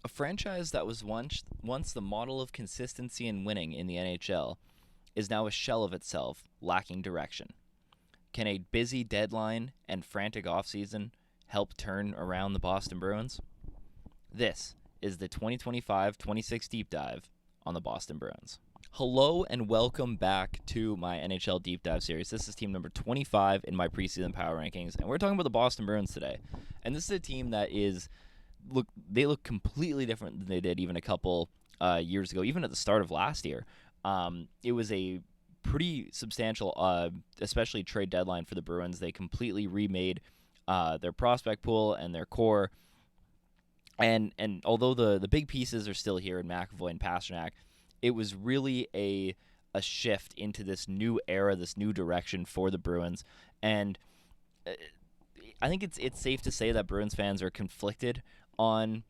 A franchise that was once the model of consistency and winning in the NHL is now a shell of itself, lacking direction. Can a busy deadline and frantic offseason help turn around the Boston Bruins? This is the 2025-26 deep dive on the Boston Bruins. Hello and welcome back to my NHL deep dive series. This is team number 25 in my preseason power rankings, and we're talking about the Boston Bruins today. And this is a team that look completely different than they did even a couple years ago, even at the start of last year. It was a pretty substantial, especially trade deadline for the Bruins. They completely remade their prospect pool and their core. And although the big pieces are still here in McAvoy and Pastrnak, it was really a shift into this new era, this new direction for the Bruins. And I think it's safe to say that Bruins fans are conflicted on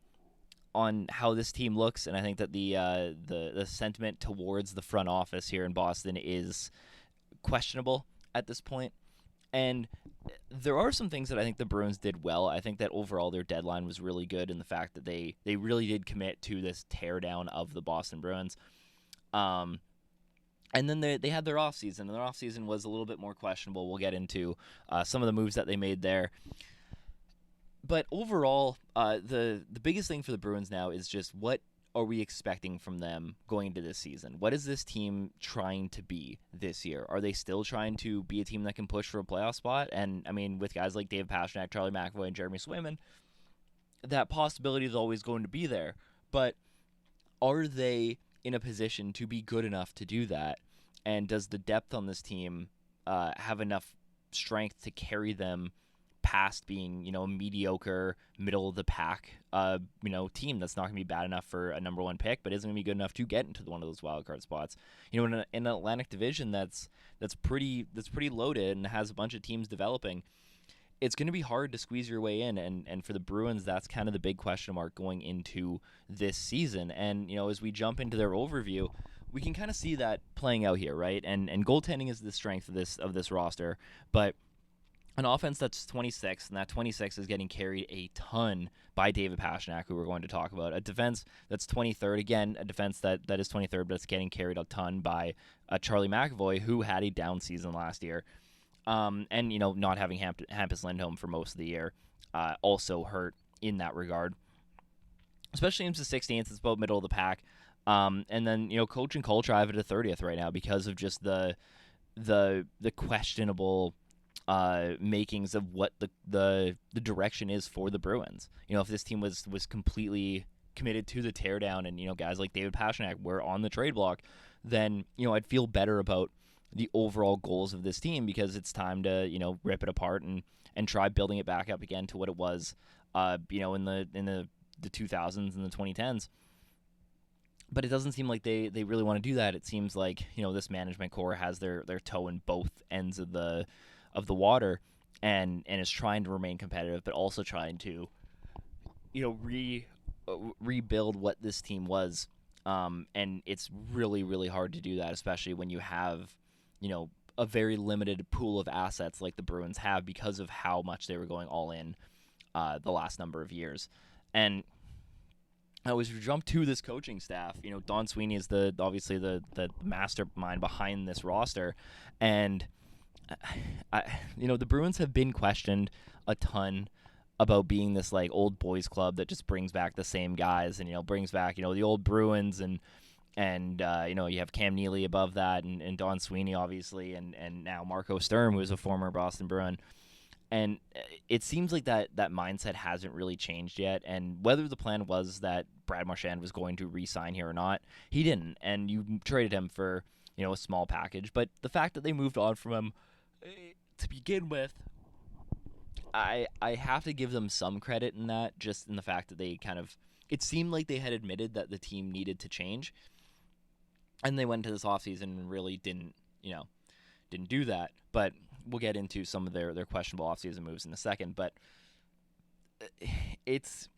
how this team looks, and I think that the sentiment towards the front office here in Boston is questionable at this point. And there are some things that I think the Bruins did well. I think that overall their deadline was really good in the fact that they really did commit to this teardown of the Boston Bruins. And then they had their offseason, and their offseason was a little bit more questionable. We'll get into some of the moves that they made there. But overall, the biggest thing for the Bruins now is just what are we expecting from them going into this season? What is this team trying to be this year? Are they still trying to be a team that can push for a playoff spot? And, I mean, with guys like Dave Pastrnak, Charlie McAvoy, and Jeremy Swayman, that possibility is always going to be there. But are they in a position to be good enough to do that? And does the depth on this team have enough strength to carry them past being, a mediocre, middle of the pack, team that's not going to be bad enough for a number one pick, but isn't going to be good enough to get into one of those wild card spots? In an Atlantic division that's pretty loaded and has a bunch of teams developing, it's going to be hard to squeeze your way in. And for the Bruins, that's kind of the big question mark going into this season. And as we jump into their overview, we can kind of see that playing out here, right? And goaltending is the strength of this roster, but an offense that's 26, and that 26 is getting carried a ton by David Pastrnak, who we're going to talk about. A defense that's 23rd, again, a defense that is 23rd, but it's getting carried a ton by Charlie McAvoy, who had a down season last year. And, not having Hampus Lindholm for most of the year also hurt in that regard. Especially into 16th, it's about middle of the pack. And then, coach and culture, I have it at 30th right now because of just the questionable makings of what the direction is for the Bruins. If this team was completely committed to the teardown and, guys like David Pastrnak were on the trade block, then, I'd feel better about the overall goals of this team because it's time to, rip it apart and try building it back up again to what it was, in the 2000s and the 2010s. But it doesn't seem like they really want to do that. It seems like, this management core has their toe in both ends of the water and is trying to remain competitive, but also trying to, rebuild what this team was. And it's really, really hard to do that, especially when you have, a very limited pool of assets like the Bruins have because of how much they were going all in the last number of years. And I was jumped to this coaching staff. Don Sweeney is obviously the mastermind behind this roster, and the Bruins have been questioned a ton about being this like old boys club that just brings back the same guys and brings back the old Bruins and you have Cam Neely above that and Don Sweeney obviously and now Marco Sturm, who is a former Boston Bruin. And it seems like that mindset hasn't really changed yet. And whether the plan was that Brad Marchand was going to re-sign here or not, he didn't. And you traded him for, a small package. But the fact that they moved on from him to begin with, I have to give them some credit in that, just in the fact that they it seemed like they had admitted that the team needed to change. And they went into this offseason and really didn't do that. But we'll get into some of their questionable offseason moves in a second. But it's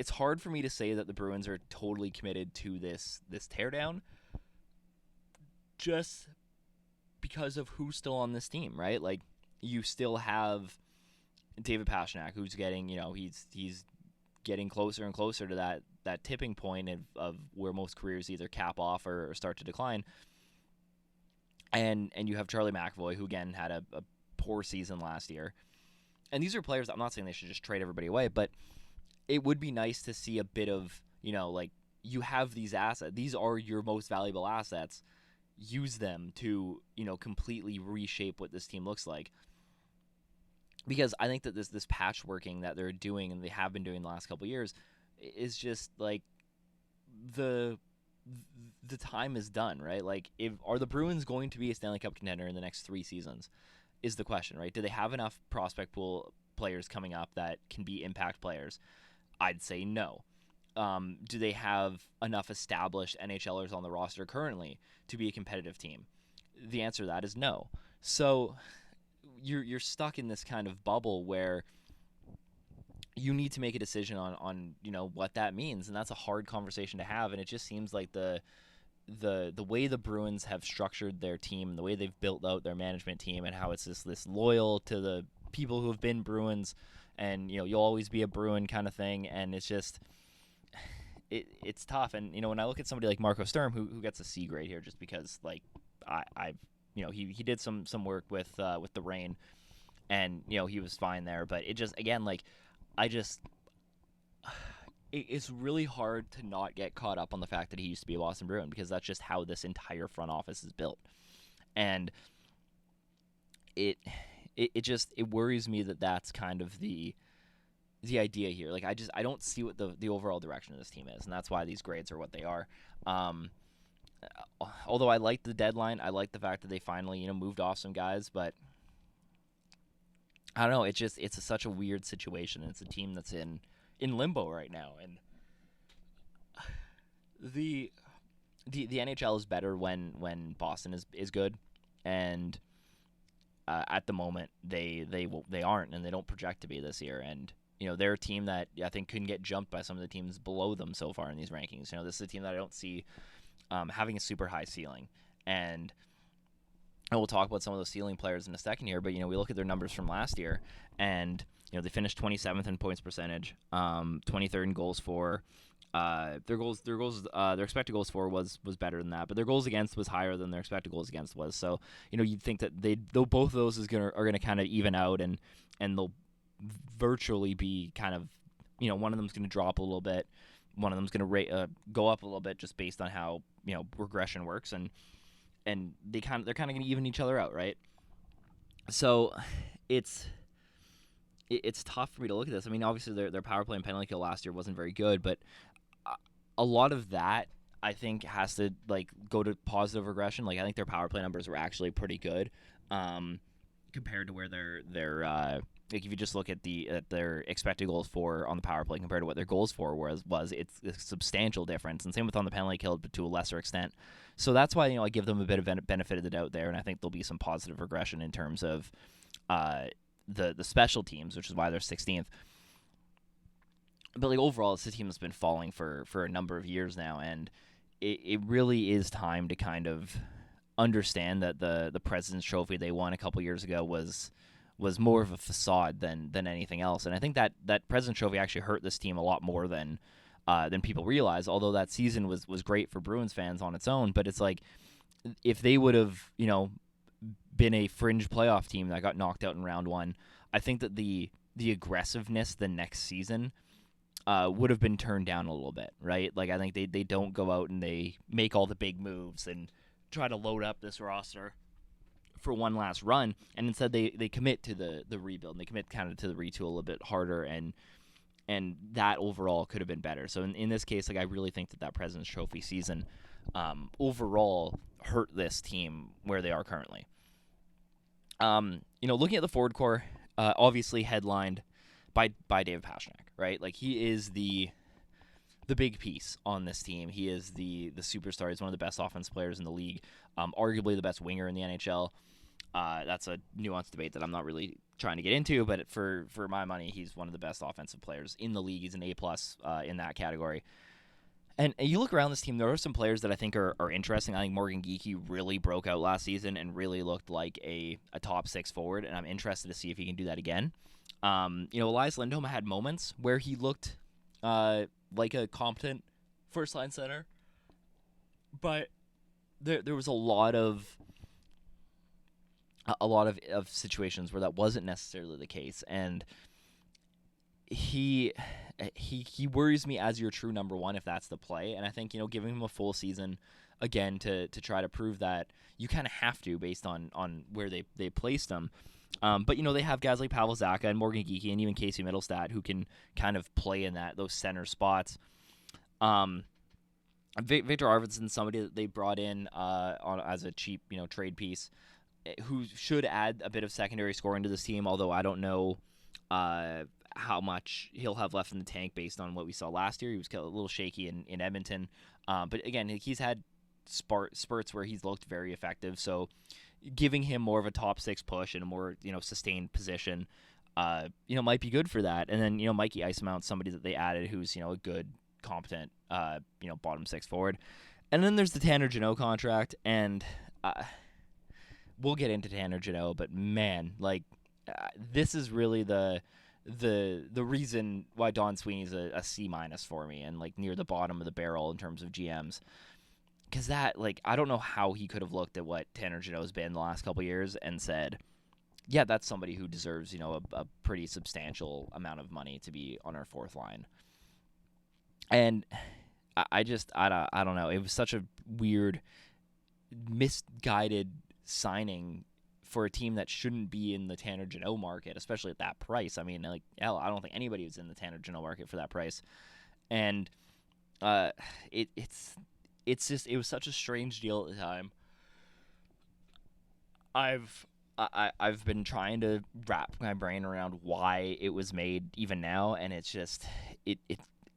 hard for me to say that the Bruins are totally committed to this teardown just because of who's still on this team, right? Like, you still have David Pastrnak, who's getting, he's getting closer and closer to that tipping point of where most careers either cap off or start to decline. And you have Charlie McAvoy, who again had a poor season last year. And these are players, I'm not saying they should just trade everybody away, but it would be nice to see a bit of, like, you have these assets. These are your most valuable assets. Use them to, completely reshape what this team looks like. Because I think that this patchworking that they're doing and they have been doing the last couple of years is just like the time is done, right? Like, are the Bruins going to be a Stanley Cup contender in the next 3 seasons is the question, right? Do they have enough prospect pool players coming up that can be impact players? I'd say no. Do they have enough established NHLers on the roster currently to be a competitive team? The answer to that is no. So you're stuck in this kind of bubble where you need to make a decision on what that means, and that's a hard conversation to have. And it just seems like the way the Bruins have structured their team, the way they've built out their management team, and how it's this loyal to the people who have been Bruins, and you'll always be a Bruin kind of thing, and it's just it's tough. And when I look at somebody like Marco Sturm, who gets a C grade here, just because he did some work with the Reign, and he was fine there, but it just again it's really hard to not get caught up on the fact that he used to be a Boston Bruin, because that's just how this entire front office is built. And it worries me that that's kind of the idea here. Like, I don't see what the overall direction of this team is, and that's why these grades are what they are. Although I like the deadline, I like the fact that they finally moved off some guys, but I don't know. It's such a weird situation. It's a team that's in limbo right now, and the NHL is better when Boston is good, and at the moment they aren't, and they don't project to be this year. And they're a team that I think couldn't get jumped by some of the teams below them so far in these rankings. This is a team that I don't see having a super high ceiling, and we'll talk about some of those ceiling players in a second here. But we look at their numbers from last year, and they finished 27th in points percentage, 23rd in goals for. Their expected goals for was better than that, but their goals against was higher than their expected goals against was. So you'd think that both of those are gonna kind of even out, and they'll virtually be kind of one of them's gonna drop a little bit, one of them's gonna go up a little bit, just based on how regression works, and they're kind of gonna even each other out, right? So it's tough for me to look at this. I mean, obviously their power play and penalty kill last year wasn't very good, but a lot of that I think has to go to positive regression. Like, I think their power play numbers were actually pretty good compared to where their if you just look at their expected goals for on the power play compared to what their goals for was it's a substantial difference, and same with on the penalty kill, but to a lesser extent. So that's why I give them a bit of benefit of the doubt there, and I think there'll be some positive regression in terms of the special teams, which is why they're 16th. But overall, it's a team that's been falling for a number of years now, and it really is time to kind of understand that the President's Trophy they won a couple years ago was more of a facade than anything else. And I think that President's Trophy actually hurt this team a lot more than people realize, although that season was great for Bruins fans on its own. But it's like, if they would have been a fringe playoff team that got knocked out in round 1, I think that the aggressiveness the next season would have been turned down a little bit, right? Like, I think they don't go out and they make all the big moves and try to load up this roster for one last run, and instead they commit to the rebuild, and they commit kind of to the retool a little bit harder, and that overall could have been better. So in this case, I really think that President's Trophy season overall hurt this team where they are currently. Looking at the forward core, obviously headlined by David Pastrnak, right? Like, he is the big piece on this team. He is the superstar. He's one of the best offensive players in the league, arguably the best winger in the NHL. That's a nuanced debate that I'm not really trying to get into, but for my money, he's one of the best offensive players in the league. He's an A+ in that category. And you look around this team, there are some players that I think are interesting. I think Morgan Geekie really broke out last season and really looked like a top 6 forward, and I'm interested to see if he can do that again. Elias Lindholm had moments where he looked like a competent first line center, but there was a lot of situations where that wasn't necessarily the case, and he he worries me as your true number one if that's the play. And I think giving him a full season again to try to prove that you kind of have to based on where they placed him. But they have guys like Pavel Zacha and Morgan Geekie and even Casey Middlestat who can kind of play in those center spots. Victor Arvidsson, somebody that they brought in as a cheap trade piece, who should add a bit of secondary scoring to this team. Although I don't know how much he'll have left in the tank based on what we saw last year. He was a little shaky in Edmonton, but again, he's had spurts where he's looked very effective. So giving him more of a top six push and a more sustained position, might be good for that. And then Mikey Isemount, somebody that they added who's a good, competent bottom six forward. And then there's the Tanner Jeannot contract, and we'll get into Tanner Jeannot, but man, this is really the reason why Don Sweeney's a C- for me and near the bottom of the barrel in terms of GMs. Because that, I don't know how he could have looked at what Tanner Jeannot's been the last couple of years and said, yeah, that's somebody who deserves, a pretty substantial amount of money to be on our fourth line. And I don't know. It was such a weird, misguided signing for a team that shouldn't be in the Tanner Jeannot market, especially at that price. I mean, hell, I don't think anybody was in the Tanner Jeannot market for that price. And it's just, it was such a strange deal at the time. I've been trying to wrap my brain around why it was made even now, and it's just it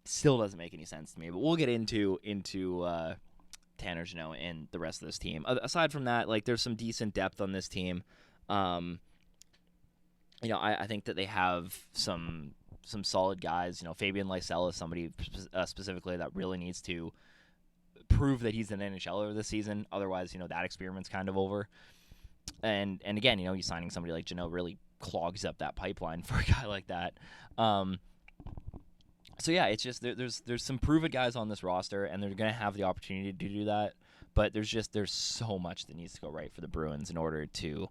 still doesn't make any sense to me. But we'll get into Tanner Jeannot and the rest of this team. Aside from that, there's some decent depth on this team. I think that they have some solid guys. Fabian Lysell is somebody specifically that really needs to prove that he's an NHLer this season. Otherwise, that experiment's kind of over. And again, you signing somebody like Jeannot really clogs up that pipeline for a guy like that. So yeah, it's just there's some proven guys on this roster, and they're going to have the opportunity to do that. But there's so much that needs to go right for the Bruins in order to,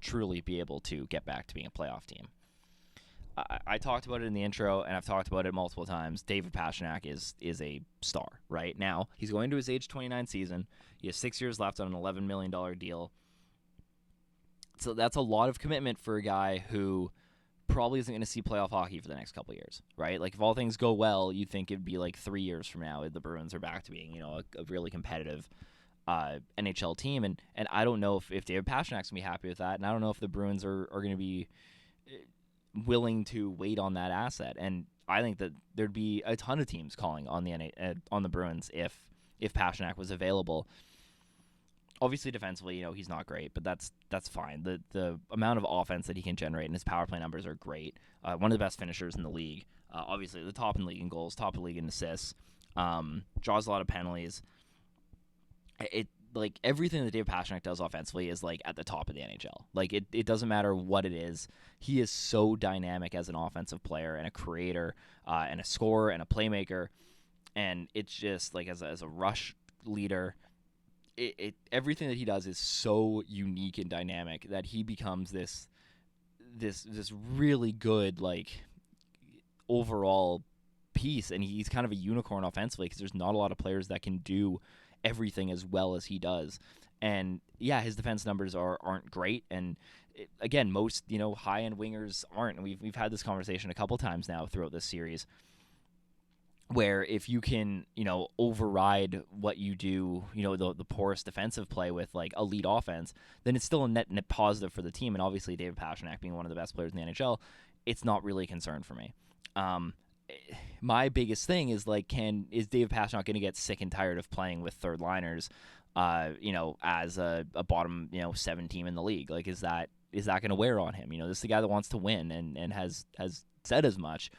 truly be able to get back to being a playoff team. I talked about it in the intro, and I've talked about it multiple times. David Pastrnak is a star right now. He's going to his age 29 season. He has 6 years left on an $11 million deal. So that's a lot of commitment for a guy who probably isn't going to see playoff hockey for the next couple of years, right? If all things go well, you'd think it'd be 3 years from now the Bruins are back to being, a really competitive NHL team. And I don't know if David Pastrnak's going to be happy with that, and I don't know if the Bruins are going to be willing to wait on that asset. And I think that there'd be a ton of teams calling on the Bruins if Pastrnak was available. Obviously, defensively, he's not great, but that's fine. The amount of offense that he can generate and his power play numbers are great. One of the best finishers in the league. Obviously, the top in the league in goals, top of the league in assists. Draws a lot of penalties. Everything that David Pastrnak does offensively is at the top of the NHL. It doesn't matter what it is. He is so dynamic as an offensive player and a creator and a scorer and a playmaker. And it's just as a rush leader, everything that he does is so unique and dynamic that he becomes this really good overall piece. And he's kind of a unicorn offensively because there's not a lot of players that can do everything as well as he does. And yeah, his defense numbers aren't great, and again, most high end wingers aren't. And we've had this conversation a couple times now throughout this series, where if you can override what you do, the porous defensive play with elite offense, then it's still a net positive for the team. And obviously, David Pastrnak being one of the best players in the NHL, it's not really a concern for me. My biggest thing is is David Pastrnak going to get sick and tired of playing with third liners, as a bottom 7 team in the league? Is that going to wear on him? This is the guy that wants to win and has said as much,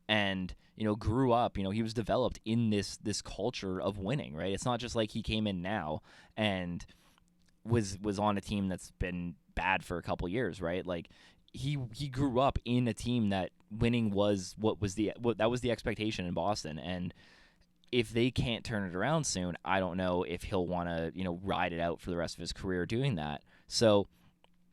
and grew up. He was developed in this culture of winning, right? It's not just he came in now and was on a team that's been bad for a couple years, right? he grew up in a team that winning was what was the expectation in Boston, and if they can't turn it around soon, I don't know if he'll want to, ride it out for the rest of his career doing that. So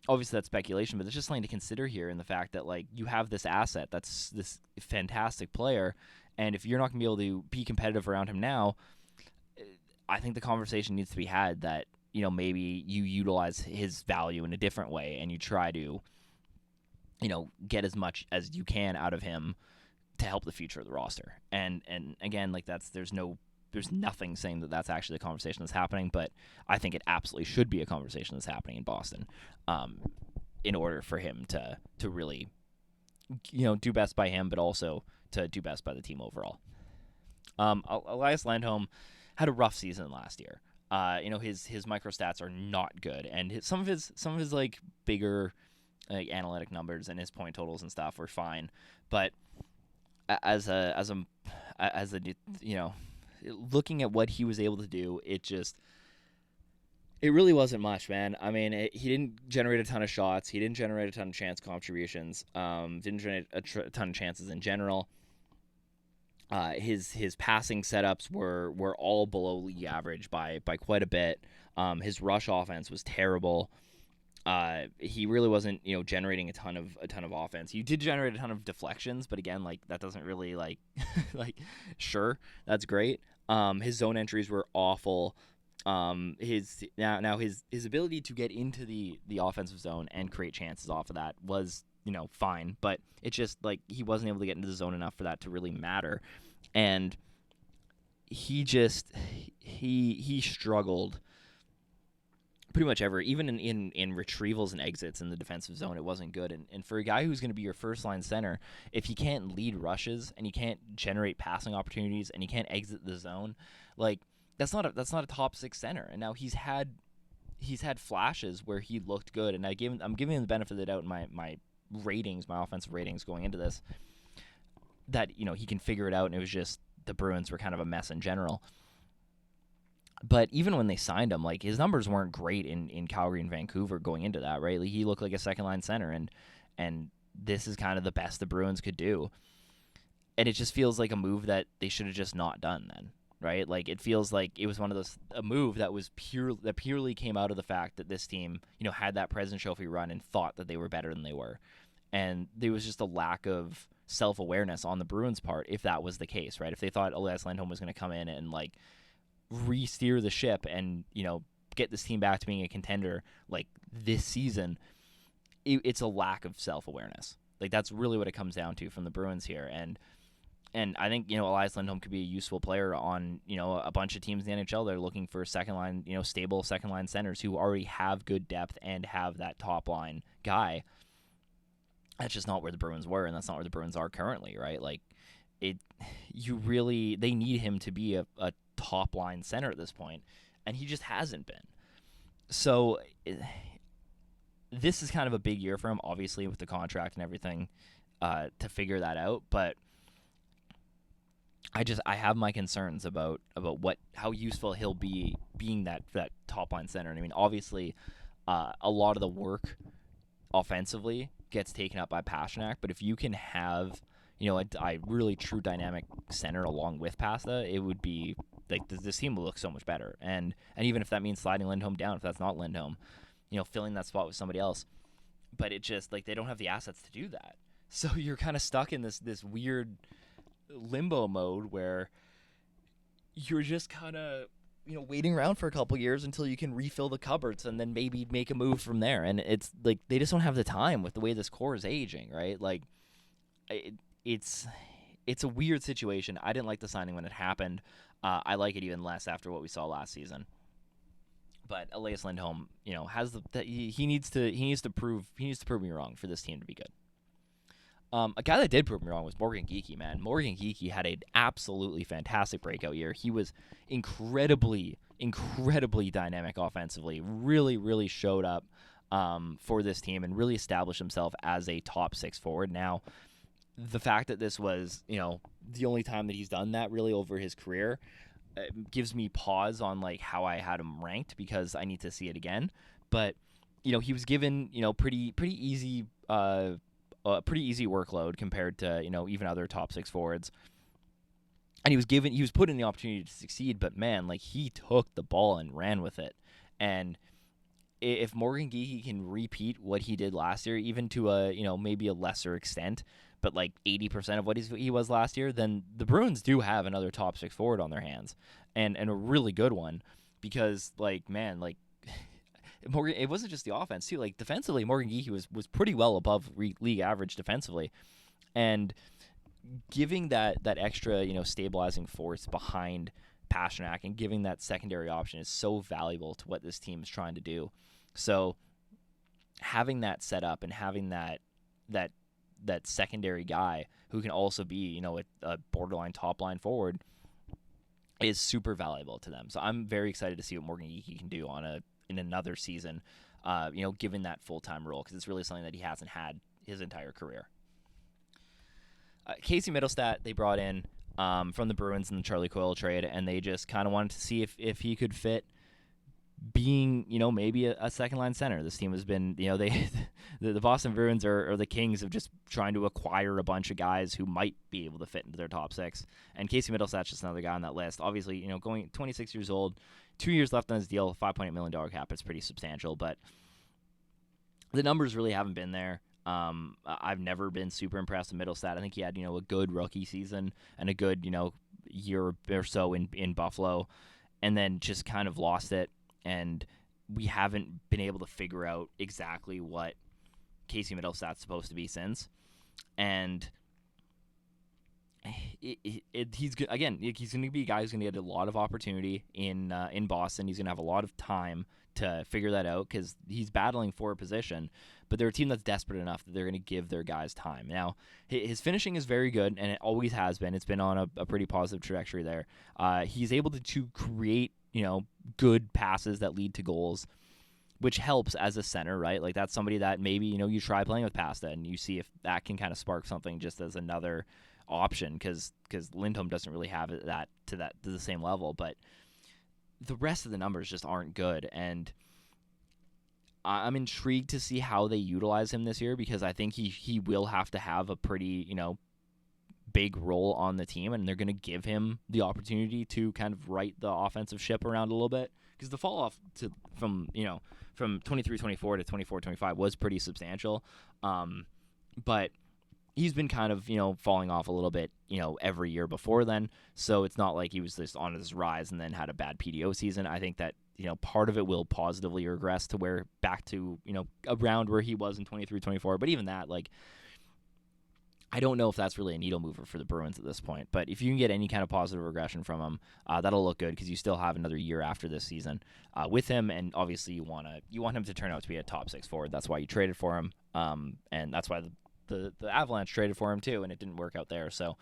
obviously that's speculation, but there's just something to consider here in the fact that, like, you have this asset that's this fantastic player, and if you're not going to be able to be competitive around him now, I think the conversation needs to be had that, maybe you utilize his value in a different way and you try to, get as much as you can out of him to help the future of the roster. And again, like, there's nothing saying that that's actually the conversation that's happening, but I think it absolutely should be a conversation that's happening in Boston, in order for him to really, do best by him, but also to do best by the team overall. Elias Lindholm had a rough season last year. His micro stats are not good, and some of his like bigger analytic numbers and his point totals and stuff were fine, but as a looking at what he was able to do, it really wasn't much, man. I mean, he didn't generate a ton of shots. He didn't generate a ton of chance contributions. Didn't generate a ton of chances in general. His passing setups were all below league average by quite a bit. His rush offense was terrible. He really wasn't, generating a ton of offense. He did generate a ton of deflections, but again, like, that doesn't really like sure, that's great. His zone entries were awful. His ability to get into the offensive zone and create chances off of that was, fine, but it's just like he wasn't able to get into the zone enough for that to really matter. And he struggled pretty much ever, even in retrievals and exits in the defensive zone. It wasn't good. And for a guy who's going to be your first line center, if he can't lead rushes and he can't generate passing opportunities and he can't exit the zone, like, that's not a top 6 center. And now he's had flashes where he looked good, and I'm giving him the benefit of the doubt in my ratings, my offensive ratings going into this, that, he can figure it out, and it was just the Bruins were kind of a mess in general. But even when they signed him, like, his numbers weren't great in Calgary and Vancouver going into that, right? Like, he looked like a second-line center, and this is kind of the best the Bruins could do. And it just feels like a move that they should have just not done then, right? Like, it feels like it was one of a move that was purely came out of the fact that this team, had that President's Trophy run and thought that they were better than they were. And there was just a lack of self-awareness on the Bruins' part if that was the case, right? If they thought Elias Lindholm was going to come in and, like, re-steer the ship and, get this team back to being a contender, like, this season, it's a lack of self-awareness. Like, that's really what it comes down to from the Bruins here. And I think, Elias Lindholm could be a useful player on, a bunch of teams in the NHL that are looking for second-line, stable second-line centers who already have good depth and have that top-line guy. That's just not where the Bruins were, and that's not where the Bruins are currently, right? Like, they need him to be a top-line center at this point, and he just hasn't been. So this is kind of a big year for him, obviously, with the contract and everything, to figure that out, but I have my concerns about how useful he'll be being that top-line center. And I mean, obviously, a lot of the work offensively gets taken up by Pastrnak, but if you can have, a really true dynamic center along with Pasta, it would be like this team will look so much better. And even if that means sliding Lindholm down, if that's not Lindholm, filling that spot with somebody else, but it just, like, they don't have the assets to do that. So you're kind of stuck in this weird limbo mode where you're just kind of, waiting around for a couple years until you can refill the cupboards and then maybe make a move from there. And it's like they just don't have the time with the way this core is aging, right? Like, it's a weird situation. I didn't like the signing when it happened. I like it even less after what we saw last season. But Elias Lindholm, has he needs to prove me wrong for this team to be good. A guy that did prove me wrong was Morgan Geekie, man. Morgan Geekie had an absolutely fantastic breakout year. He was incredibly dynamic offensively, really, really showed up for this team and really established himself as a top 6 forward. Now, the fact that this was, the only time that he's done that really over his career gives me pause on, like, how I had him ranked, because I need to see it again. But, he was given, pretty easy a pretty easy workload compared to even other top six forwards. And he was put in the opportunity to succeed, but man, like he took the ball and ran with it. And if Morgan Geekie can repeat what he did last year, even to a maybe a lesser extent, but like 80% of what he was last year, then the Bruins do have another top six forward on their hands, and a really good one, because like man, like Morgan, it wasn't just the offense too. Like defensively, Morgan Geekie was pretty well above league average defensively, and giving that extra stabilizing force behind Pastrnak and giving that secondary option is so valuable to what this team is trying to do. So having that set up and having that secondary guy who can also be a borderline top line forward is super valuable to them. So I'm very excited to see what Morgan Geekie can do in another season, given that full-time role, because it's really something that he hasn't had his entire career. Casey Middlestat, they brought in from the Bruins in the Charlie Coyle trade, and they just kind of wanted to see if he could fit being, maybe a second-line center. This team has been, the Boston Bruins or the Kings of just trying to acquire a bunch of guys who might be able to fit into their top six. And Casey Middlestat's just another guy on that list. Obviously, going 26 years old, 2 years left on his deal, $5.8 million cap. It's pretty substantial, but the numbers really haven't been there. I've never been super impressed with Middlestat. I think he had, a good rookie season and a good, year or so in Buffalo, and then just kind of lost it. And we haven't been able to figure out exactly what Casey Middlestat's supposed to be since. And he's going to be a guy who's going to get a lot of opportunity in Boston. He's going to have a lot of time to figure that out because he's battling for a position, but they're a team that's desperate enough that they're going to give their guys time. Now, his finishing is very good, and it always has been. It's been on a pretty positive trajectory there. He's able to create, good passes that lead to goals, which helps as a center, right? Like that's somebody that maybe, you try playing with Pasta and you see if that can kind of spark something just as another option, because Lindholm doesn't really have that to the same level, but the rest of the numbers just aren't good, and I'm intrigued to see how they utilize him this year, because I think he will have to have a pretty, big role on the team, and they're going to give him the opportunity to kind of right the offensive ship around a little bit, because the fall off from 23-24 to 24-25 was pretty substantial, but he's been kind of, falling off a little bit, every year before then. So it's not like he was just on his rise and then had a bad PDO season. I think that, part of it will positively regress to back to, around where he was in 23-24. But even that, like, I don't know if that's really a needle mover for the Bruins at this point. But if you can get any kind of positive regression from him, that'll look good, because you still have another year after this season with him. And obviously you want him to turn out to be a top six forward. That's why you traded for him. And that's why the Avalanche traded for him too, and it didn't work out there. So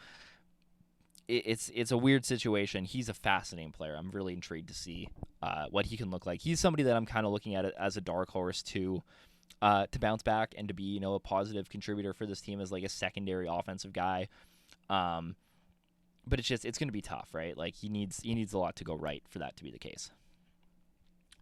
it's a weird situation. He's a fascinating player. I'm really intrigued to see what he can look like. He's somebody that I'm kind of looking at it as a dark horse to bounce back and to be a positive contributor for this team as like a secondary offensive guy. But it's going to be tough, right? Like he needs a lot to go right for that to be the case.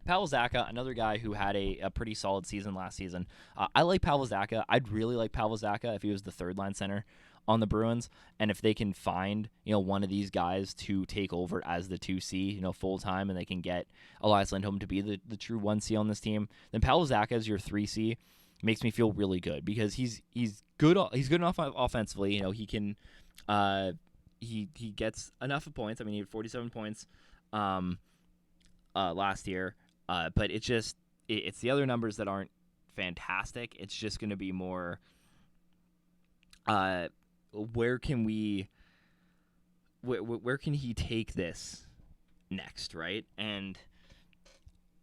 Pavel Zacha, another guy who had a pretty solid season last season. I like Pavel Zacha. I'd really like Pavel Zacha if he was the third line center on the Bruins, and if they can find one of these guys to take over as the 2C full time, and they can get Elias Lindholm to be the true 1C on this team, then Pavel Zacha as your 3C makes me feel really good, because he's good enough offensively. He can he gets enough of points. I mean, he had 47 points last year. But it's the other numbers that aren't fantastic. It's just going to be more, where can he take this next, right? And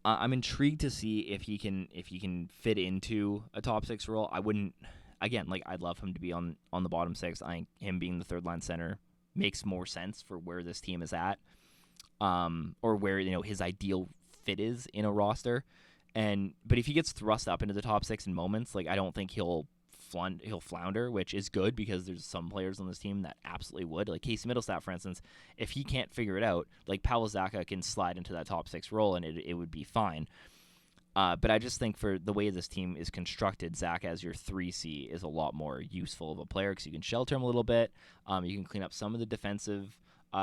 I'm intrigued to see if he can fit into a top six role. I'd love him to be on the bottom six. I think him being the third line center makes more sense for where this team is at, or where his ideal fit is in a roster. But if he gets thrust up into the top six in moments, like I don't think he'll flounder, which is good, because there's some players on this team that absolutely would, like Casey Middlestat, for instance. If he can't figure it out, like Pavel Zacha can slide into that top six role and it would be fine. But I just think for the way this team is constructed, Zach as your 3C is a lot more useful of a player because you can shelter him a little bit. You can clean up some of the defensive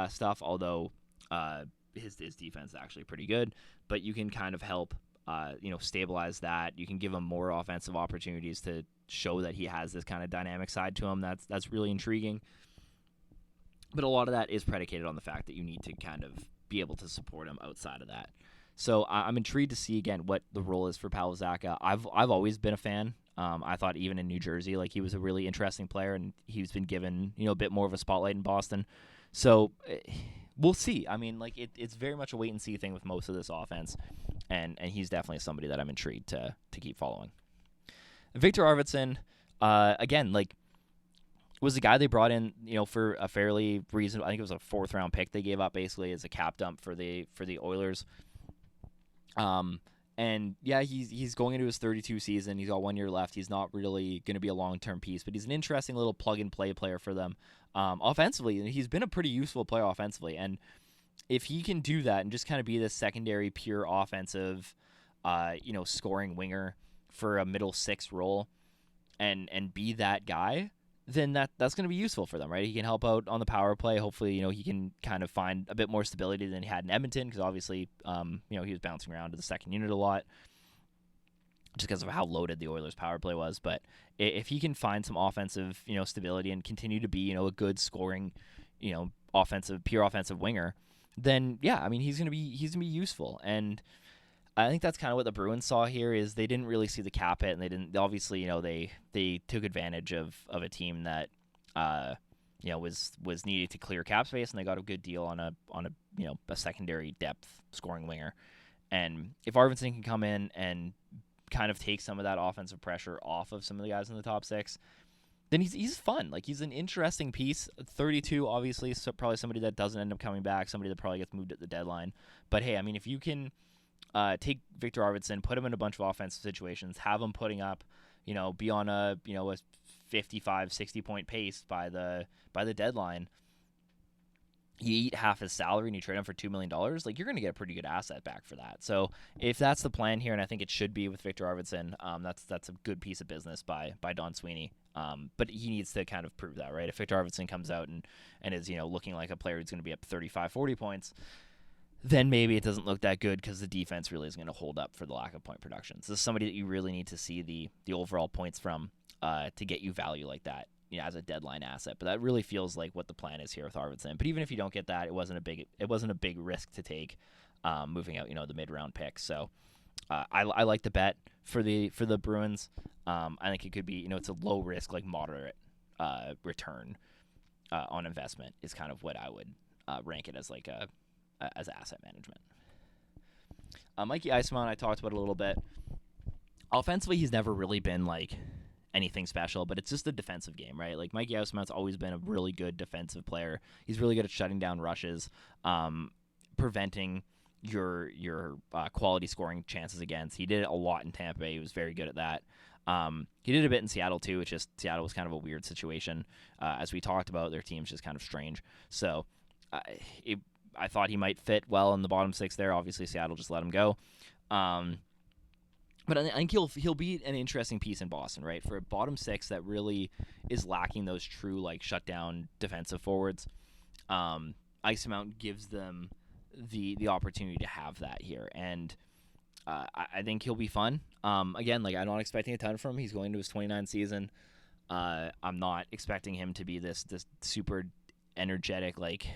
stuff, although his defense is actually pretty good. But you can kind of help, stabilize that. You can give him more offensive opportunities to show that he has this kind of dynamic side to him. That's really intriguing. But a lot of that is predicated on the fact that you need to kind of be able to support him outside of that. So I'm intrigued to see again what the role is for Pavel Zacha. I've always been a fan. I thought even in New Jersey, like he was a really interesting player, and he's been given a bit more of a spotlight in Boston. So we'll see. I mean, like it's very much a wait and see thing with most of this offense, and he's definitely somebody that I'm intrigued to keep following. Victor Arvidsson, again, like was the guy they brought in, for a fairly reasonable. I think it was a 4th round pick they gave up basically as a cap dump for the Oilers. And yeah, he's going into his 32 season. He's got 1 year left. He's not really going to be a long-term piece, but he's an interesting little plug-and-play player for them. Offensively, he's been a pretty useful player offensively, and if he can do that and just kind of be this secondary, pure offensive, scoring winger for a middle 6 role, and be that guy, then that's going to be useful for them, right? He can help out on the power play. Hopefully, he can kind of find a bit more stability than he had in Edmonton because obviously, he was bouncing around to the second unit a lot just because of how loaded the Oilers' power play was. But if he can find some offensive, stability and continue to be, a good scoring, pure offensive winger, then yeah, I mean, he's gonna be useful. And I think that's kind of what the Bruins saw here is they didn't really see the cap hit, and they didn't obviously they took advantage of a team that was needed to clear cap space, and they got a good deal on a secondary depth scoring winger. And if Arvidsson can come in and kind of take some of that offensive pressure off of some of the guys in the top 6, then he's fun. Like he's an interesting piece. 32, obviously, so probably somebody that doesn't end up coming back, somebody that probably gets moved at the deadline. But hey, I mean, if you can take Victor Arvidsson, put him in a bunch of offensive situations, have him putting up, be on a 55, 60 point pace by the deadline. You eat half his salary and you trade him for $2 million. Like you're going to get a pretty good asset back for that. So if that's the plan here, and I think it should be with Victor Arvidsson, that's a good piece of business by Don Sweeney. But he needs to kind of prove that, right? If Victor Arvidsson comes out and is looking like a player who's going to be up 35, 40 points. Then maybe it doesn't look that good because the defense really is going to hold up for the lack of point production. So this is somebody that you really need to see the overall points from to get you value like that, as a deadline asset. But that really feels like what the plan is here with Arvidsson. But even if you don't get that, it wasn't a big risk to take moving out the mid-round pick. So I like the bet for the Bruins. I think it could be it's a low risk, like moderate return on investment is kind of what I would rank it as, like as asset management. Mikey Eisman, I talked about a little bit. Offensively, he's never really been like anything special, but it's just a defensive game, right? Like Mikey Eisman's always been a really good defensive player. He's really good at shutting down rushes, preventing your quality scoring chances against. He did it a lot in Tampa Bay. He was very good at that. He did a bit in Seattle too. It's just Seattle was kind of a weird situation. As we talked about, their team's just kind of strange. So I thought he might fit well in the bottom 6 there. Obviously, Seattle just let him go. But I think he'll be an interesting piece in Boston, right? For a bottom 6 that really is lacking those true like shutdown defensive forwards. Ice Mountain gives them the opportunity to have that here, and I think he'll be fun. Again, like I'm not expecting a ton from him. He's going to his 29th season. I'm not expecting him to be this super energetic like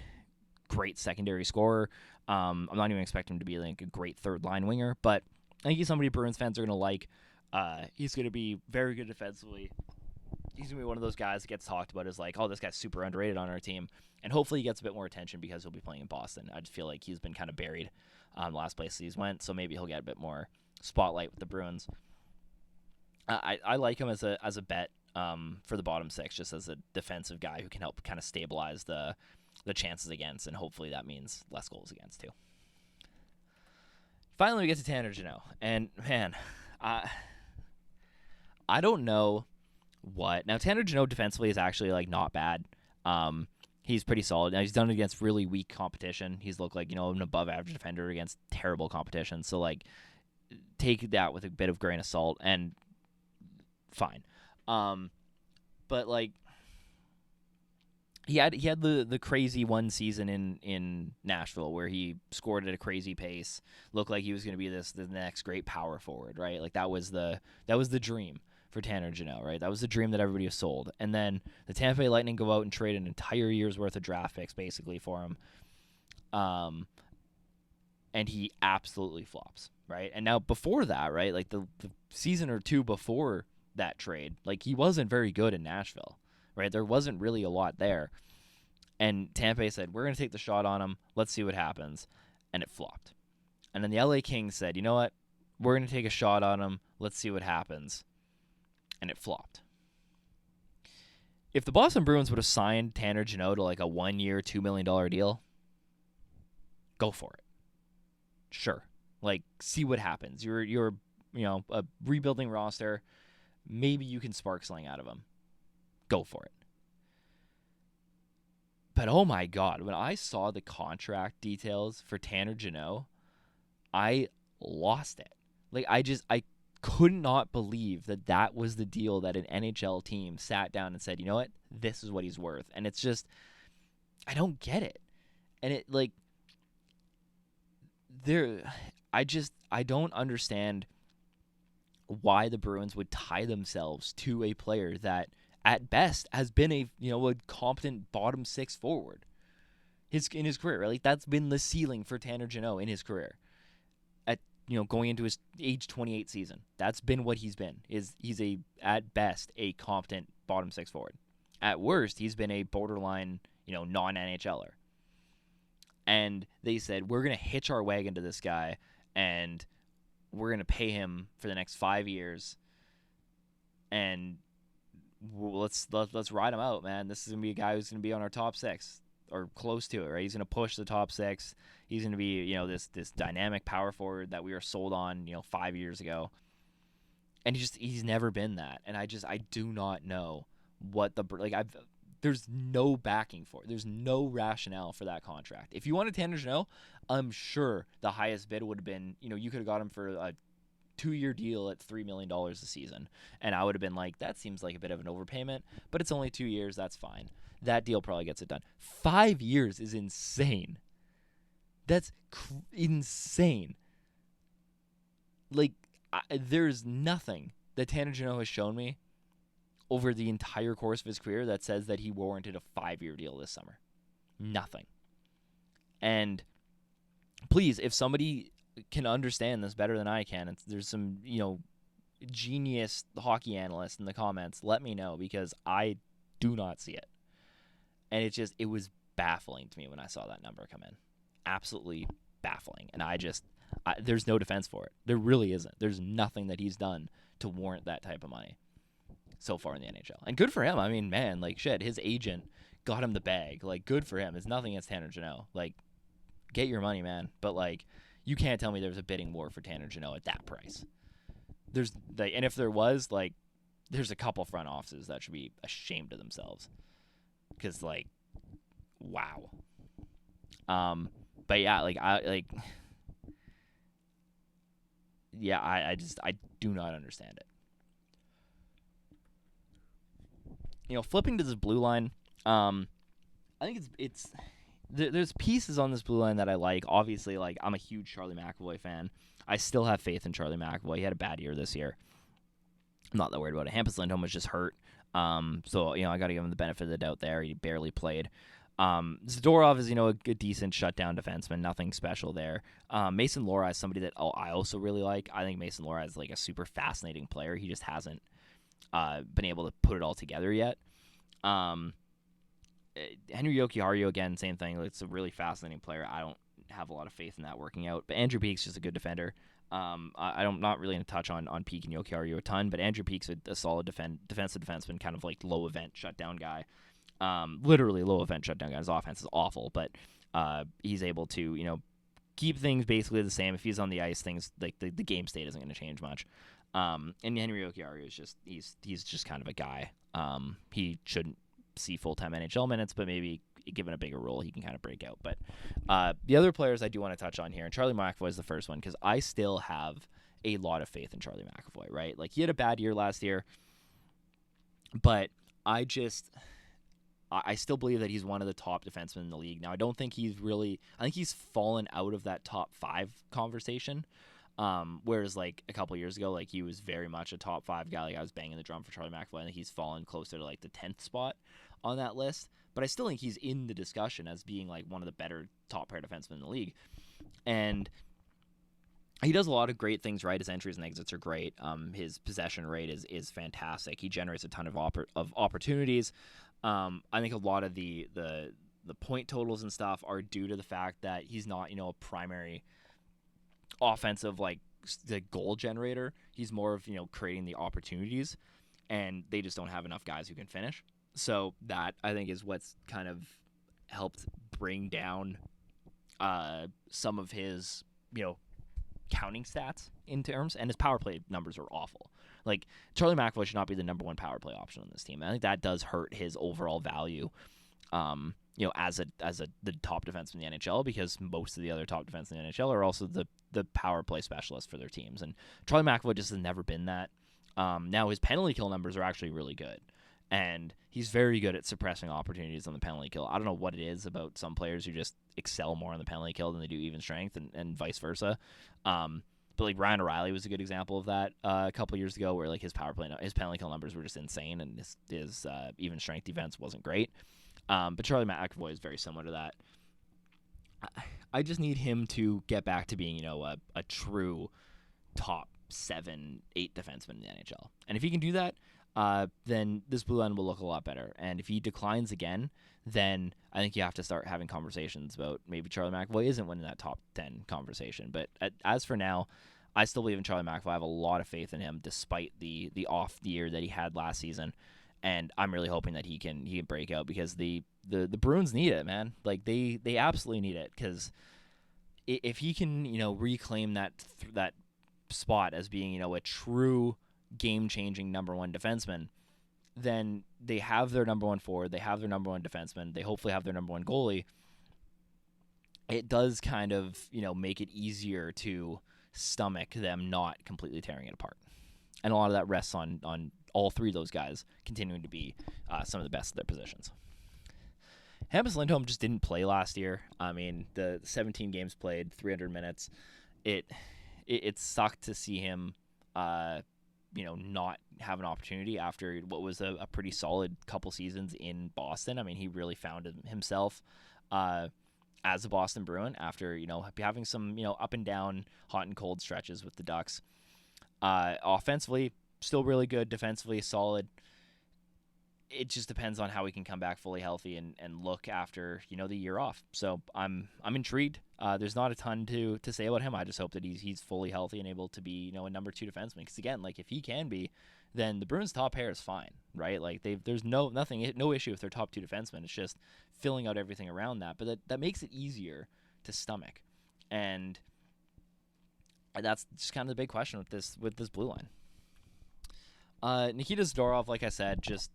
great secondary scorer. I'm not even expecting him to be like a great third line winger, but I think he's somebody Bruins fans are going to like. He's going to be very good defensively. He's going to be one of those guys that gets talked about as like, oh, this guy's super underrated on our team. And hopefully he gets a bit more attention because he'll be playing in Boston. I just feel like he's been kind of buried last place he's went, so maybe he'll get a bit more spotlight with the Bruins. I like him as a bet for the bottom 6, just as a defensive guy who can help kind of stabilize the chances against, and hopefully that means less goals against too. Finally, we get to Tanner Jeannot, and man, I don't know what. Now, Tanner Jeannot defensively is actually like not bad. He's pretty solid. Now, he's done it against really weak competition. He's looked like an above average defender against terrible competition. So like, take that with a bit of grain of salt, and fine. But like he had the crazy one season in Nashville where he scored at a crazy pace, looked like he was going to be the next great power forward, right? Like that was the dream for Tanner Janelle, right? That was the dream that everybody was sold. And then the Tampa Bay Lightning go out and trade an entire year's worth of draft picks basically for him. And he absolutely flops, right? And now before that, right, like the season or two before that trade, like he wasn't very good in Nashville, right? There wasn't really a lot there. And Tampa Bay said, we're going to take the shot on him. Let's see what happens. And it flopped. And then the LA Kings said, you know what? We're going to take a shot on him. Let's see what happens. And it flopped. If the Boston Bruins would have signed Tanner Jeannot to like a 1 year, $2 million deal, go for it. Sure. Like, see what happens. You're a rebuilding roster. Maybe you can spark something out of him. Go for it. But oh my God, when I saw the contract details for Tanner Jeannot, I lost it. Like, I could not believe that was the deal that an NHL team sat down and said, you know what, this is what he's worth. And it's just, I don't get it. And it, like, I don't understand why the Bruins would tie themselves to a player that at best has been a competent bottom six forward in his career, right? Like that's been the ceiling for Tanner Jeannot in his career. At going into his age 28 season, that's been what he's been. He's at best a competent bottom six forward. At worst, he's been a borderline non-NHLer. And they said, we're going to hitch our wagon to this guy, and we're going to pay him for the next 5 years, and let's ride him out, man. This is going to be a guy who's going to be on our top six or close to it, right? He's going to push the top six. He's going to be, this dynamic power forward that we were sold on, 5 years ago. And he's never been that. And I do not know what there's no backing for it. There's no rationale for that contract. If you wanted Tanner Jeannot, I'm sure the highest bid would have been, you could have got him for a 2-year deal at $3 million a season. And I would have been like, that seems like a bit of an overpayment, but it's only 2 years. That's fine. That deal probably gets it done. 5 years is insane. That's insane. Like, there's nothing that Tanner Jeannot has shown me over the entire course of his career that says that he warranted a 5-year deal this summer. Nothing. And please, if somebody can understand this better than I can, there's some, genius hockey analyst in the comments, let me know, because I do not see it. And it was baffling to me when I saw that number come in. Absolutely baffling. And there's no defense for it. There really isn't. There's nothing that he's done to warrant that type of money so far in the NHL. And good for him. I mean, man, like, shit, his agent got him the bag. Like, good for him. It's nothing against Tanner Jeannot. Like, get your money, man. But, like, you can't tell me there's a bidding war for Tanner Jeannot at that price. And if there was, like, there's a couple front offices that should be ashamed of themselves. Because, like, wow. But yeah, I do not understand it. Flipping to this blue line, I think there's pieces on this blue line that I like. Obviously, like, I'm a huge Charlie McAvoy fan. I still have faith in Charlie McAvoy. He had a bad year this year. I'm not that worried about it. Hampus Lindholm was just hurt. So, I got to give him the benefit of the doubt there. He barely played. Zadorov is, a decent shutdown defenseman. Nothing special there. Mason Lohrei is somebody that I also really like. I think Mason Lohrei is, like, a super fascinating player. He just hasn't been able to put it all together yet. Henry Jokiharju, again, same thing. It's a really fascinating player. I don't have a lot of faith in that working out. But Andrew Peake's just a good defender. I'm not really going to touch on Peake and Jokiharju a ton, but Andrew Peake's a solid defensive defenseman, kind of like low event shutdown guy. Literally low event shutdown guy. His offense is awful, but he's able to keep things basically the same. If he's on the ice, things like the game state isn't going to change much. And Henry Jokiharju is just he's just kind of a guy. He shouldn't see full-time NHL minutes, but maybe given a bigger role, he can kind of break out. But the other players I do want to touch on here, and Charlie McAvoy is the first one, because I still have a lot of faith in Charlie McAvoy, right? Like, he had a bad year last year, but I still believe that he's one of the top defensemen in the league. Now, I think he's fallen out of that top 5 conversation. Whereas like a couple years ago, like he was very much a top 5 guy. Like I was banging the drum for Charlie McAvoy, and he's fallen closer to like the 10th spot on that list. But I still think he's in the discussion as being like one of the better top pair defensemen in the league. And he does a lot of great things right. His entries and exits are great. His possession rate is fantastic. He generates a ton of opportunities. I think a lot of the point totals and stuff are due to the fact that he's not, a primary offensive like the goal generator. He's more of creating the opportunities, and they just don't have enough guys who can finish. So that I think is what's kind of helped bring down some of his counting stats in terms, and his power play numbers are awful. Like Charlie McAvoy should not be the number 1 power play option on this team. I think that does hurt his overall value. As the top defenseman in the NHL, because most of the other top defensemen in the NHL are also the power play specialist for their teams. And Charlie McAvoy just has never been that. Now his penalty kill numbers are actually really good, and he's very good at suppressing opportunities on the penalty kill. I don't know what it is about some players who just excel more on the penalty kill than they do even strength, and vice versa. But like Ryan O'Reilly was a good example of that a couple years ago, where like his penalty kill numbers were just insane, and his even strength defense wasn't great. But Charlie McAvoy is very similar to that. I just need him to get back to being, a true top 7, 8 defenseman in the NHL. And if he can do that, then this blue line will look a lot better. And if he declines again, then I think you have to start having conversations about maybe Charlie McAvoy isn't winning that top 10 conversation. But as for now, I still believe in Charlie McAvoy. I have a lot of faith in him despite the off year that he had last season. And I'm really hoping that he can break out, because the Bruins need it, man. Like they absolutely need it, because if he can reclaim that spot as being a true game-changing number 1 defenseman, then they have their number 1 forward, they have their number 1 defenseman, they hopefully have their number 1 goalie. It does kind of make it easier to stomach them not completely tearing it apart, and a lot of that rests on all 3 of those guys continuing to be some of the best of their positions. Hampus Lindholm just didn't play last year. I mean, the 17 games played, 300 minutes. It sucked to see him, not have an opportunity after what was a pretty solid couple seasons in Boston. I mean, he really found himself as a Boston Bruin after, having some, up and down, hot and cold stretches with the Ducks. Offensively, still really good. Defensively, solid. It just depends on how he can come back fully healthy and look after the year off. So I'm intrigued. There's not a ton to say about him. I just hope that he's fully healthy and able to be a number 2 defenseman. Because again, like if he can be, then the Bruins' top pair is fine, right? Like there's no issue with their top 2 defensemen. It's just filling out everything around that. But that makes it easier to stomach, and that's just kind of the big question with this blue line. Nikita Zadorov, like I said, just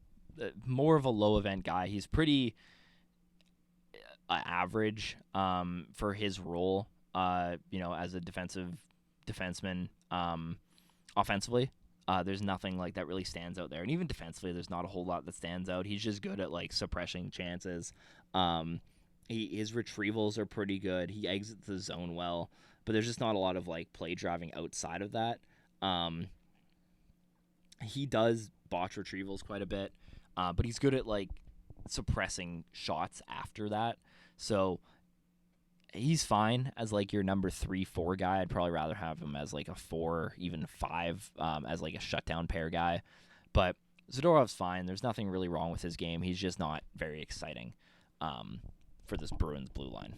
more of a low event guy. He's pretty average for his role, as a defenseman. Offensively, there's nothing like that really stands out there, and even defensively, there's not a whole lot that stands out. He's just good at like suppressing chances. His retrievals are pretty good. He exits the zone well, but there's just not a lot of like play driving outside of that. He does botch retrievals quite a bit, but he's good at like suppressing shots after that. So he's fine as like your number 3-4 guy. I'd probably rather have him as like a 4, even 5, as like a shutdown pair guy. But Zadorov's fine. There's nothing really wrong with his game. He's just not very exciting for this Bruins blue line.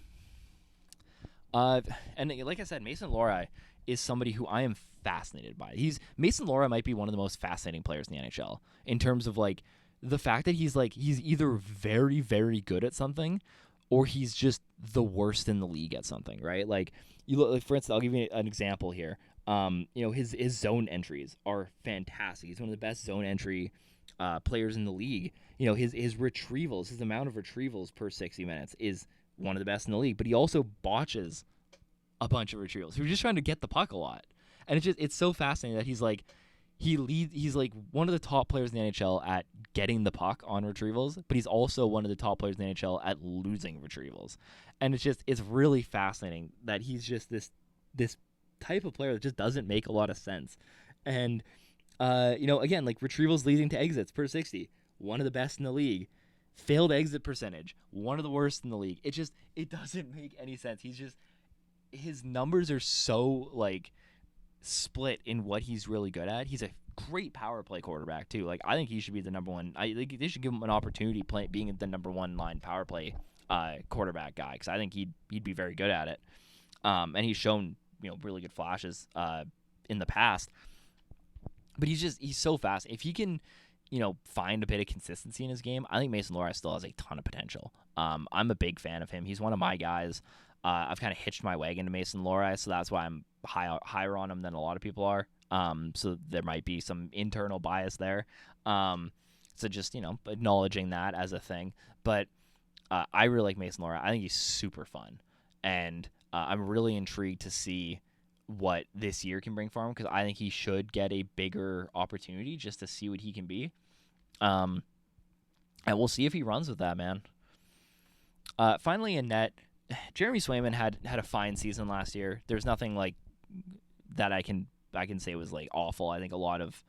And like I said, Mason Lohrei is somebody who I am fascinated by. Mason Lohrei might be one of the most fascinating players in the NHL in terms of like the fact that he's either very, very good at something, or he's just the worst in the league at something, right? Like you look, like, for instance, I'll give you an example here. His zone entries are fantastic. He's one of the best zone entry players in the league. His retrievals, his amount of retrievals per 60 minutes is one of the best in the league, but he also botches a bunch of retrievals. He's just trying to get the puck a lot. And it's so fascinating that he's like he's like one of the top players in the NHL at getting the puck on retrievals, but he's also one of the top players in the NHL at losing retrievals. And it's really fascinating that he's just this type of player that just doesn't make a lot of sense. And again, like retrievals leading to exits per 60, one of the best in the league. Failed exit percentage, one of the worst in the league. It doesn't make any sense. His numbers are so like split in what he's really good at. He's a great power play quarterback too. Like I think he should be the number one. I think they should give him an opportunity being the number one line power play quarterback guy, because I think he'd be very good at it. And he's shown really good flashes in the past. But he's so fast. If he can find a bit of consistency in his game, I think Mason Lohrei still has a ton of potential. I'm a big fan of him. He's one of my guys. I've kind of hitched my wagon to Mason Lohrei, so that's why I'm higher on him than a lot of people are. So there might be some internal bias there. So just, acknowledging that as a thing. But I really like Mason Lohrei. I think he's super fun. And I'm really intrigued to see what this year can bring for him, because I think he should get a bigger opportunity just to see what he can be. And we'll see if he runs with that, man. Finally, in net, Jeremy Swayman had a fine season last year. There's nothing like that I can say was like awful. I think a lot of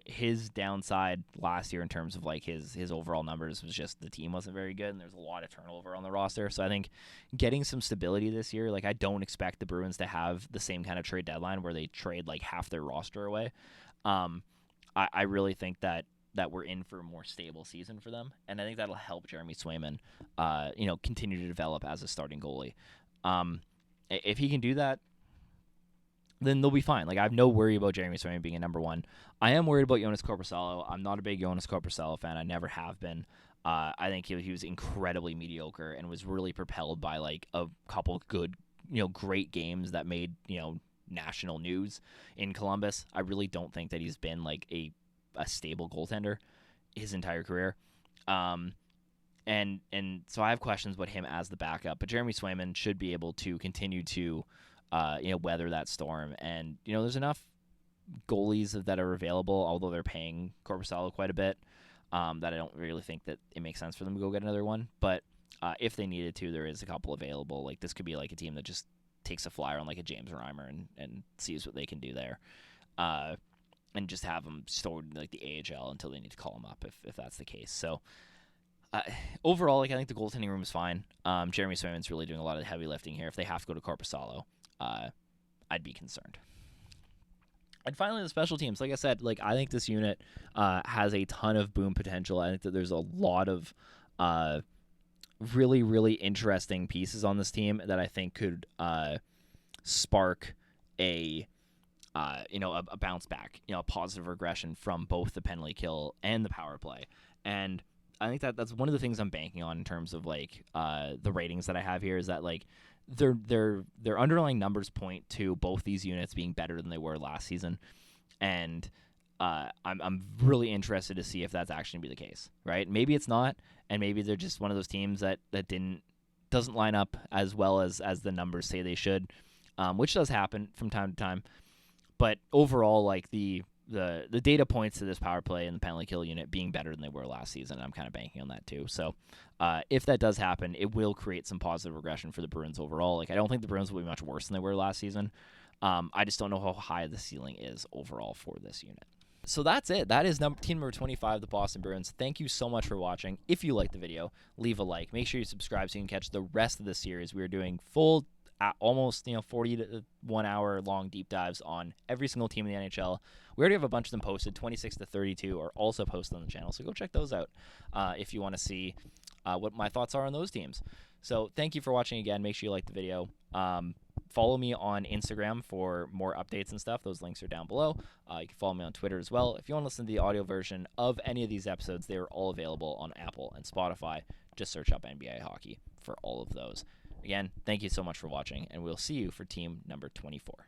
his downside last year in terms of like his overall numbers was just the team wasn't very good, and there's a lot of turnover on the roster. So I think getting some stability this year, like I don't expect the Bruins to have the same kind of trade deadline where they trade like half their roster away. I really think that we're in for a more stable season for them, and I think that'll help Jeremy Swayman, continue to develop as a starting goalie. If he can do that, then they'll be fine. Like I have no worry about Jeremy Swayman being a number one. I am worried about Jonas Korpisalo. I'm not a big Jonas Korpisalo fan. I never have been. I think he was incredibly mediocre and was really propelled by like a couple good, great games that made national news in Columbus. I really don't think that he's been like a stable goaltender his entire career. And so I have questions about him as the backup, but Jeremy Swayman should be able to continue to weather that storm. And there's enough goalies that are available, although they're paying Korpisalo quite a bit, that I don't really think that it makes sense for them to go get another one. But if they needed to, there is a couple available. Like this could be like a team that just takes a flyer on like a James Reimer and sees what they can do there. And just have them stored in like the AHL until they need to call them up if that's the case. So overall, like I think the goaltending room is fine. Jeremy Swayman's really doing a lot of the heavy lifting here. If they have to go to Korpisalo, I'd be concerned. And finally, the special teams. Like I said, like I think this unit has a ton of boom potential. I think that there's a lot of really, really interesting pieces on this team that I think could spark a bounce back, a positive regression from both the penalty kill and the power play. And I think that's one of the things I'm banking on in terms of like the ratings that I have here is that like their underlying numbers point to both these units being better than they were last season, and I'm really interested to see if that's actually gonna be the case. Right? Maybe it's not, and maybe they're just one of those teams that doesn't line up as well as the numbers say they should, which does happen from time to time. But overall, like the data points to this power play and the penalty kill unit being better than they were last season, and I'm kind of banking on that too. So if that does happen, it will create some positive regression for the Bruins overall. Like I don't think the Bruins will be much worse than they were last season. I just don't know how high the ceiling is overall for this unit. So that's it. That is team number 25, the Boston Bruins. Thank you so much for watching. If you liked the video, leave a like. Make sure you subscribe so you can catch the rest of the series. We are doing full almost 40 to 1 hour long deep dives on every single team in the NHL. We already have a bunch of them posted. 26 to 32 are also posted on the channel, so go check those out if you want to see what my thoughts are on those teams. So thank you for watching again. Make sure you like the video. Follow me on Instagram for more updates and stuff. Those links are down below. You can follow me on Twitter as well. If you want to listen to the audio version of any of these episodes, they are all available on Apple and Spotify. Just search up NBA Hockey for all of those. Again, thank you so much for watching, and we'll see you for team number 24.